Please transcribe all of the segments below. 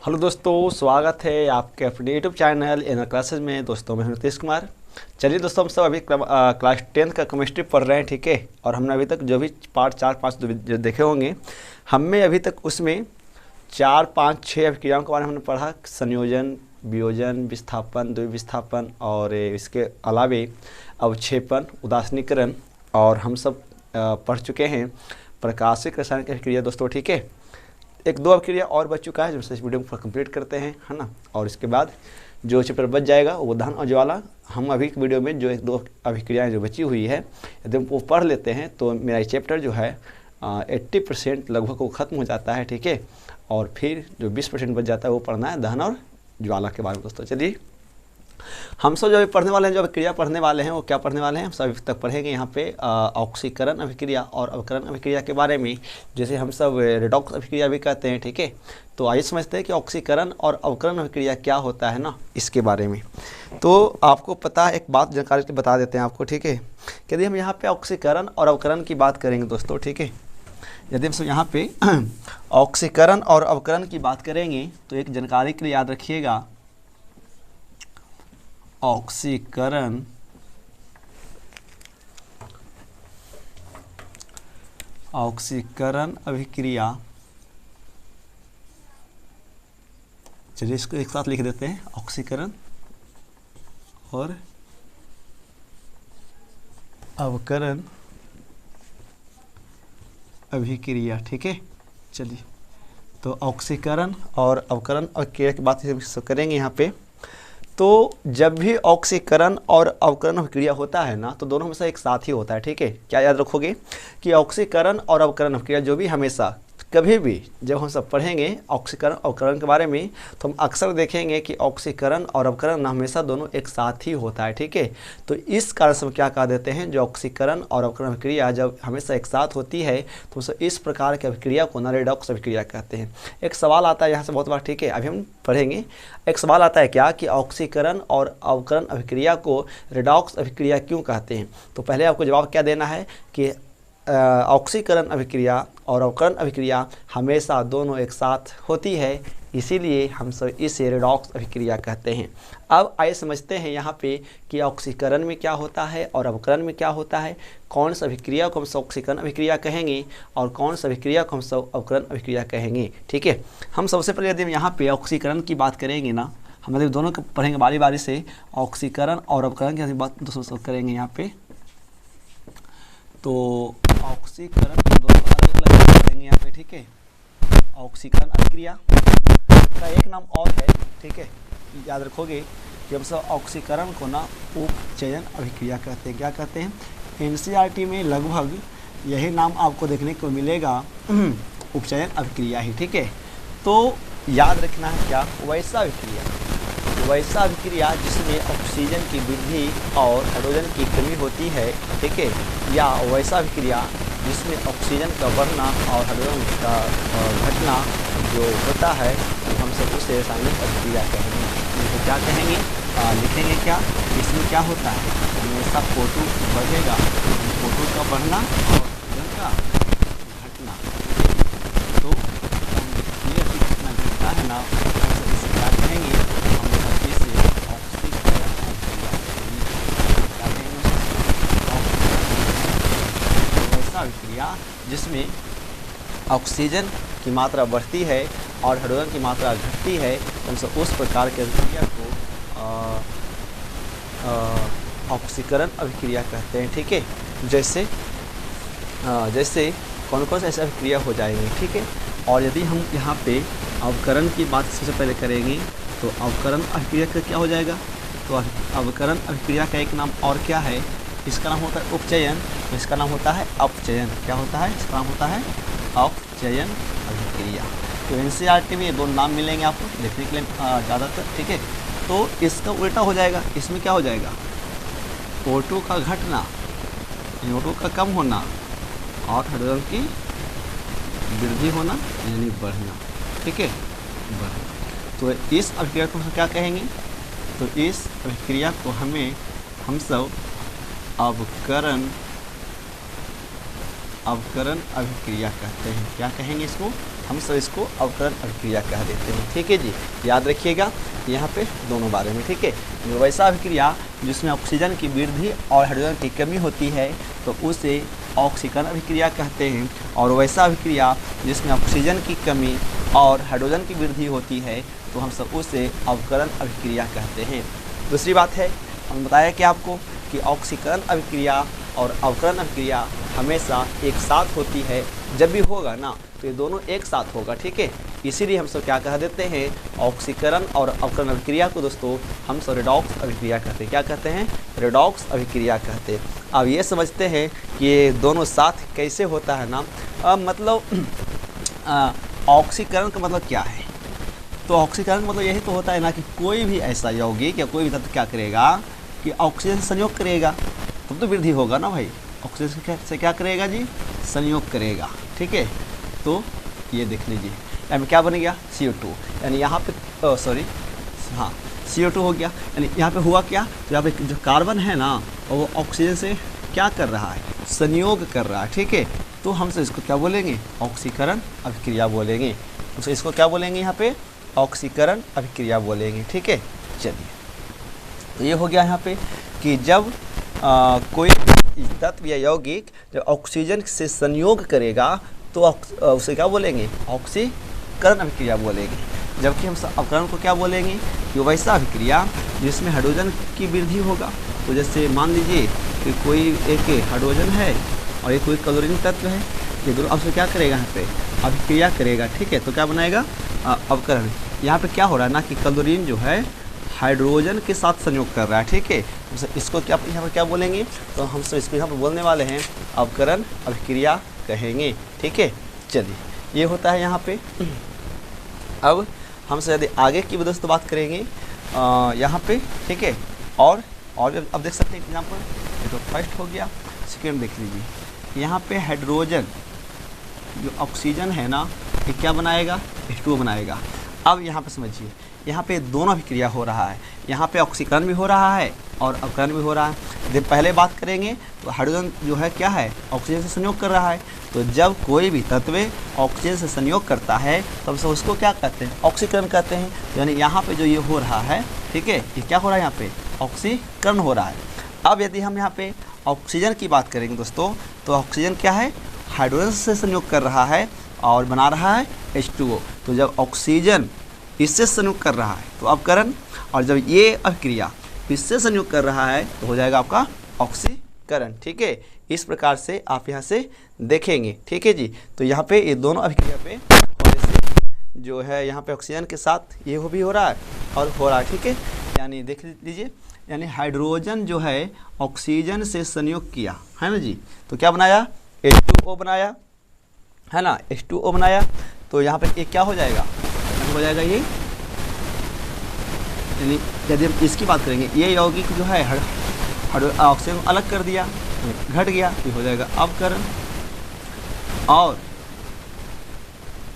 Hello दोस्तों, स्वागत है आपके अपने यूट्यूब चैनल इनर क्लासेज में। दोस्तों मैं हूं नीतीश कुमार। चलिए दोस्तों, हम सब अभी क्लास 10 का केमिस्ट्री पढ़ रहे हैं, ठीक है। और हमने अभी तक जो भी पार्ट 4-5 जो देखे होंगे, हमने अभी तक उसमें 4-5-6 अभिक्रियाओं के बारे में हमने पढ़ा। संयोजन, वियोजन, विस्थापन, द्विविस्थापन और इसके अलावे अवक्षेपण, उदासीनीकरण और हम सब पढ़ चुके हैं प्रकाशिक रासायनिक अभिक्रिया दोस्तों, ठीक है। 1-2 अभिक्रिया और बच चुका है जो इस वीडियो को कंप्लीट करते हैं, है ना। और इसके बाद जो चैप्टर बच जाएगा वो दहन और ज्वाला। हम अभी के वीडियो में जो 1-2 अभिक्रियाएँ जो बची हुई है, यदि हम वो पढ़ लेते हैं तो मेरा ये चैप्टर जो है 80% लगभग वो ख़त्म हो जाता है, ठीक है। और फिर जो 20% बच जाता है वो पढ़ना है दहन और ज्वाला के बारे में दोस्तों। चलिए, हम सब जो अभी पढ़ने वाले हैं, जो अभिक्रिया पढ़ने वाले हैं, वो क्या पढ़ने वाले हैं, हम सब अभी तक पढ़ेंगे यहाँ पे ऑक्सीकरण अभिक्रिया और अवकरण अभिक्रिया के बारे में, जैसे हम सब रेडॉक्स अभिक्रिया भी कहते हैं, ठीक है। तो आइए समझते हैं कि ऑक्सीकरण और अवकरण अभिक्रिया क्या होता है ना, इसके बारे में। तो आपको पता है, एक बात जानकारी बता देते हैं आपको, ठीक है। यदि हम यहाँ पे ऑक्सीकरण और अवकरण की बात करेंगे दोस्तों, ठीक है, यदि हम सब यहाँ पे ऑक्सीकरण और अवकरण की बात करेंगे तो एक जानकारी के लिए याद रखिएगा, ऑक्सीकरण अभिक्रिया, चलिए इसको एक साथ लिख देते हैं, ऑक्सीकरण और अवकरण अभिक्रिया, ठीक है। चलिए, तो ऑक्सीकरण और अवकरण अभिक्रिया की बात करेंगे यहाँ पे। तो जब भी ऑक्सीकरण और अवकरण अभिक्रिया होता है ना, तो दोनों हमेशा एक साथ ही होता है, ठीक है। क्या याद रखोगे कि ऑक्सीकरण और अवकरण अभिक्रिया जो भी हमेशा कभी भी जब हम सब पढ़ेंगे ऑक्सीकरण अवकरण के बारे में, तो हम अक्सर देखेंगे कि ऑक्सीकरण और अवकरण हमेशा दोनों एक साथ ही होता है, ठीक है। तो इस कारण से हम क्या कह देते हैं, जो ऑक्सीकरण और अवकरण अभिक्रिया जब हमेशा एक साथ होती है तो इस प्रकार की अभिक्रिया को ना रेडॉक्स अभिक्रिया कहते हैं। एक सवाल आता है यहाँ से बहुत बार, ठीक है, अभी हम पढ़ेंगे। एक सवाल आता है क्या कि ऑक्सीकरण और अवकरण अभिक्रिया को रेडॉक्स अभिक्रिया क्यों कहते हैं। तो पहले आपको जवाब क्या देना है कि ऑक्सीकरण अभिक्रिया और अवकरण अभिक्रिया हमेशा दोनों एक साथ होती है, इसीलिए हम सब इसे रेडॉक्स अभिक्रिया कहते हैं। अब आइए समझते हैं यहाँ पे कि ऑक्सीकरण में क्या होता है और अवकरण में क्या होता है, कौन सा अभिक्रिया को हम सब ऑक्सीकरण अभिक्रिया कहेंगे और कौन सा अभिक्रिया को हम सब अवकरण अभिक्रिया कहेंगे, ठीक है। हम सबसे पहले यदि हम यहाँ पे ऑक्सीकरण की बात करेंगे ना, हम यदि दोनों को पढ़ेंगे बारी बारी से, ऑक्सीकरण और अवकरण की बात दोस्तों करेंगे यहाँ पे। तो ऑक्सीकरण को दोनों अलग अलग करेंगे यहाँ पे, ठीक है। ऑक्सीकरण अभिक्रिया का एक नाम और है, ठीक है, याद रखोगे कि हम सब ऑक्सीकरण को ना उपचयन अभिक्रिया कहते हैं। क्या कहते हैं, एनसीईआरटी में लगभग यही नाम आपको देखने को मिलेगा, उपचयन अभिक्रिया ही, ठीक है। तो याद रखना है क्या, वैसा अभिक्रिया जिसमें ऑक्सीजन की वृद्धि और हाइड्रोजन की कमी होती है, ठीक है, या वैसा अभिक्रिया जिसमें ऑक्सीजन का बढ़ना और हाइड्रोजन का घटना जो होता है, तो हम सब उसे रासायनिक अभिक्रिया कहेंगे। तो क्या कहेंगे, लिखेंगे क्या, इसमें क्या होता है, हमेशा फोटो बढ़ेगा, फोटो का बढ़ना और हाइड्रोजन का घटना। तो ये अभी घटना घटता है ना, इसे क्या कहेंगे, अभिक्रिया जिसमें ऑक्सीजन की मात्रा बढ़ती है और हाइड्रोजन की मात्रा घटती है, तो हम सब उस प्रकार के अभिक्रिया को ऑक्सीकरण अभिक्रिया कहते हैं, ठीक है। जैसे कौन कौन से ऐसे अभिक्रिया हो जाएंगे, ठीक है। और यदि हम यहाँ पे अवकरण की बात सबसे पहले करेंगे, तो अवकरण अभिक्रिया का क्या हो जाएगा, तो अवकरण अभिक्रिया का एक नाम और क्या है, इसका नाम होता है उपचयन, तो इसका नाम होता है अपचयन। क्या होता है, इसका नाम होता है अपचयन अभिक्रिया। तो एनसीईआरटी में ये दोनों नाम मिलेंगे आपको देखने के लिए ज़्यादातर, ठीक है। तो इसका उल्टा हो जाएगा, इसमें क्या हो जाएगा, O2 का घटना, O2 का कम होना और हाइड्रोजन की वृद्धि होना यानी बढ़ना, ठीक है, बढ़ना। तो इस अभिक्रिया को क्या कहेंगे, तो इस अभिक्रिया को हम सब अवकरण अवकरण अभिक्रिया कहते हैं। क्या कहेंगे इसको? हम सब इसको अवकरण अभिक्रिया कह देते हैं। ठीक है जी, याद रखिएगा यहाँ पे दोनों बारे में। ठीक है, जो वैसा अभिक्रिया जिसमें ऑक्सीजन की वृद्धि और हाइड्रोजन की कमी होती है तो उसे ऑक्सीकरण अभिक्रिया कहते हैं, और वैसा अभिक्रिया जिसमें ऑक्सीजन की कमी और हाइड्रोजन की वृद्धि होती है तो हम सब उसे अवकरण अभिक्रिया कहते हैं। दूसरी बात है, हम बताया कि आपको कि ऑक्सीकरण अभिक्रिया और अवकरण अभिक्रिया हमेशा एक साथ होती है। जब भी होगा ना तो ये दोनों एक साथ होगा। ठीक है, इसीलिए हम सब क्या कह देते हैं, ऑक्सीकरण और अवकरण अभिक्रिया को दोस्तों हम सब रेडॉक्स अभिक्रिया कहते हैं। क्या कहते हैं? रेडॉक्स अभिक्रिया कहते हैं। अब ये समझते हैं कि ये दोनों साथ कैसे होता है ना। मतलब ऑक्सीकरण का मतलब क्या है? तो ऑक्सीकरण का मतलब यही तो होता है ना कि कोई भी ऐसा यौगिक या कोई भी तत्व क्या करेगा कि ऑक्सीजन से संयोग करेगा, तब तो वृद्धि होगा ना भाई। ऑक्सीजन से क्या करेगा जी? संयोग करेगा। ठीक है, तो ये देख लीजिए यहाँ पे क्या बन गया? CO2, यानी यहाँ पे हाँ CO2 हो गया। यानी यहाँ पे हुआ क्या? तो यहाँ पे जो कार्बन है ना वो ऑक्सीजन से क्या कर रहा है? संयोग कर रहा है। ठीक है, तो हम से इसको क्या बोलेंगे? ऑक्सीकरण अभिक्रिया बोलेंगे। तो इसको क्या बोलेंगे? यहाँ पे ऑक्सीकरण अभिक्रिया बोलेंगे। ठीक है, चलिए, तो ये हो गया यहाँ पे कि जब कोई तत्व या यौगिक जब ऑक्सीजन से संयोग करेगा तो उसे क्या बोलेंगे? ऑक्सीकरण अभिक्रिया बोलेंगे। जबकि हम अवकरण को क्या बोलेंगे? कि वैसा अभिक्रिया जिसमें हाइड्रोजन की वृद्धि होगा। तो जैसे मान लीजिए कि कोई एक हाइड्रोजन है और एक कोई क्लोरीन तत्व है, ये दोनों अब से क्या करेगा? यहाँ पे अभिक्रिया करेगा। ठीक है, तो क्या बनाएगा? अवकरण। यहाँ पे क्या हो रहा है ना कि क्लोरीन जो है हाइड्रोजन के साथ संयोग कर रहा है। ठीक है, तो इसको क्या यहाँ पर क्या बोलेंगे? तो हम सब इसको यहाँ पर बोलने वाले हैं अवकरण अभिक्रिया कहेंगे। ठीक है, चलिए, ये होता है यहाँ पे। अब हमसे यदि आगे की दोस्तों बात करेंगे यहाँ पे। ठीक है, और अब देख सकते हैं एग्जाम्पल, ये तो फर्स्ट हो गया। सेकेंड देख लीजिए, यहाँ पे हाइड्रोजन जो ऑक्सीजन है ना ये क्या बनाएगा? H2O बनाएगा। अब यहाँ पे समझिए, यहाँ पे दोनों अभिक्रिया हो रहा है। यहाँ पे ऑक्सीकरण भी हो रहा है और अवकरण भी हो रहा है। जब पहले बात करेंगे तो हाइड्रोजन जो है क्या है? ऑक्सीजन से संयोग कर रहा है। तो जब कोई भी तत्व ऑक्सीजन से संयोग करता है तब से उसको क्या कहते हैं? ऑक्सीकरण कहते हैं। यानी यहाँ पे जो ये हो रहा है, ठीक है, ये क्या हो रहा है? यहाँ पे ऑक्सीकरण हो रहा है। अब यदि हम यहाँ पे ऑक्सीजन की बात करेंगे दोस्तों, तो ऑक्सीजन क्या है? हाइड्रोजन से संयोग कर रहा है और बना रहा है H2O। तो जब ऑक्सीजन इससे संयोग कर रहा है तो अवकरण, और जब ये अभिक्रिया इससे संयोग कर रहा है तो हो जाएगा आपका ऑक्सीकरण। ठीक है, इस प्रकार से आप यहाँ से देखेंगे। ठीक है जी, तो यहाँ पे ये दोनों अभिक्रिया पे होने से जो है यहाँ पे ऑक्सीजन के साथ ये भी हो रहा है और हो रहा है। ठीक है, यानी देख लीजिए, यानी हाइड्रोजन जो है ऑक्सीजन से संयोग किया है ना जी, तो क्या बनाया? H2O बनाया है ना, H2O बनाया। तो यहाँ पे एक क्या हो जाएगा? हो जाएगा ये, यानी यदि हम इसकी बात करेंगे, ये यौगिक जो है ऑक्सीजन को अलग कर दिया, घट गया, ये हो जाएगा अवकरण।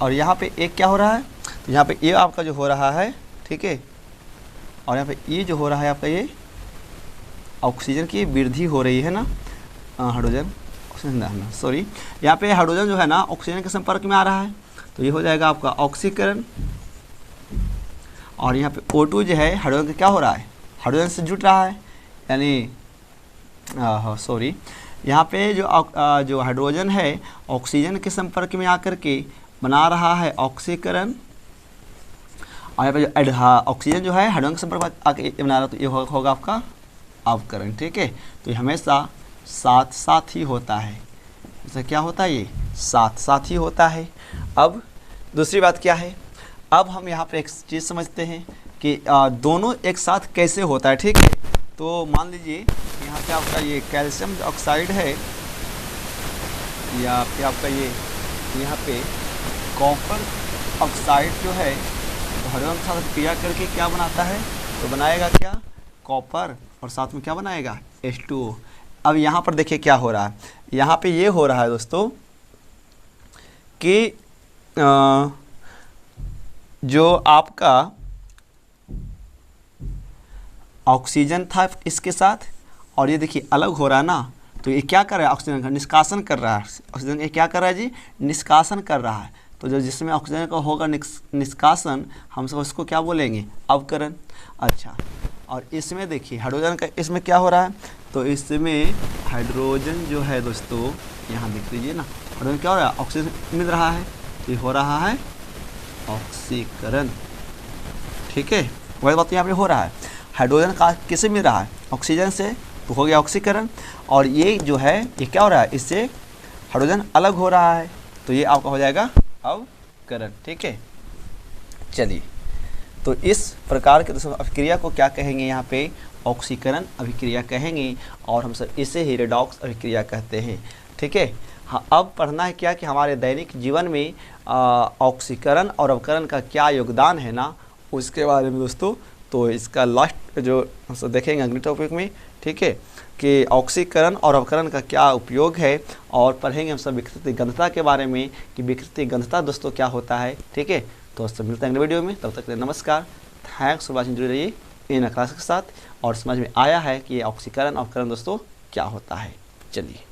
और यहाँ पे एक क्या हो रहा है? तो यहाँ पे ये आपका जो हो रहा है, ठीक है, और यहाँ पे ये जो हो रहा है आपका ये ऑक्सीजन की वृद्धि हो रही है ना, हाइड्रोजन सॉरी, यहाँ पे हाइड्रोजन जो है ना ऑक्सीजन के संपर्क में आ रहा है तो ये हो जाएगा आपका ऑक्सीकरण। और यहाँ पे O2 जो है हाइड्रोजन का क्या हो रहा है? हाइड्रोजन से जुट रहा है, यानी सॉरी, यहाँ पे जो हाइड्रोजन है ऑक्सीजन के संपर्क में आकर के बना रहा है ऑक्सीकरण, और यहाँ पे जो ऑक्सीजन जो है हाइड्रोजन के संपर्क में आकर बना रहा है तो ये होगा आपका अवकरण। ठीक है, तो ये हमेशा साथ साथ ही होता है। जैसे क्या होता है? ये साथ साथ ही होता है। अब दूसरी बात क्या है? अब हम यहाँ पे एक चीज़ समझते हैं कि दोनों एक साथ कैसे होता है। ठीक है, तो मान लीजिए यहाँ पे आपका ये कैल्शियम ऑक्साइड है, या फिर आपका ये यहाँ पे कॉपर ऑक्साइड जो है तो हाइड्रोजन के साथ क्रिया करके क्या बनाता है? तो बनाएगा क्या? कॉपर, और साथ में क्या बनाएगा? H2O। अब यहाँ पर देखिए क्या हो रहा है, यहाँ पे ये हो रहा है दोस्तों कि जो आपका ऑक्सीजन था इसके साथ, और ये देखिए अलग हो रहा है ना, तो ये क्या कर रहा है, ऑक्सीजन का निष्कासन कर रहा है। ऑक्सीजन ये क्या कर रहा है जी, निष्कासन कर रहा है। तो जो जिसमें ऑक्सीजन का होगा निष्कासन, हम सब उसको क्या बोलेंगे, अवकरण। अच्छा, और इसमें देखिए हाइड्रोजन का इसमें क्या हो रहा है, तो इसमें हाइड्रोजन जो है दोस्तों, यहाँ देख लीजिए ना, हाइड्रोजन क्या हो रहा है, ऑक्सीजन मिल रहा है, तो ये हो रहा है ऑक्सीकरण। ठीक है, वही बात यहाँ पे हो रहा है, हाइड्रोजन का किससे मिल रहा है, ऑक्सीजन से, तो हो गया ऑक्सीकरण। और ये जो है ये क्या हो रहा है, इससे हाइड्रोजन अलग हो रहा है, तो ये आपका हो जाएगा अवकरण। ठीक है, चलिए, तो इस प्रकार के दोस्तों अभिक्रिया को क्या कहेंगे, यहाँ पे ऑक्सीकरण अभिक्रिया कहेंगे, और हम सब इसे ही रेडॉक्स अभिक्रिया कहते हैं। ठीक है, हाँ, अब पढ़ना है क्या कि हमारे दैनिक जीवन में ऑक्सीकरण और अवकरण का क्या योगदान है ना, उसके बारे में दोस्तों। तो इसका लास्ट जो हम सब देखेंगे अगले टॉपिक में। ठीक है, कि ऑक्सीकरण और अवकरण का क्या उपयोग है, और पढ़ेंगे हम सब विकृति गंधता के बारे में कि विकृति गंधता दोस्तों क्या होता है। ठीक है, तो दोस्तों मिलते हैं अगले वीडियो में, तब तक के लिए नमस्कार, थैंक्स फॉर वाचिंग, जुड़े रहिए इन क्लास के साथ। और समझ में आया है कि ये ऑक्सीकरण अवकरण दोस्तों क्या होता है। चलिए।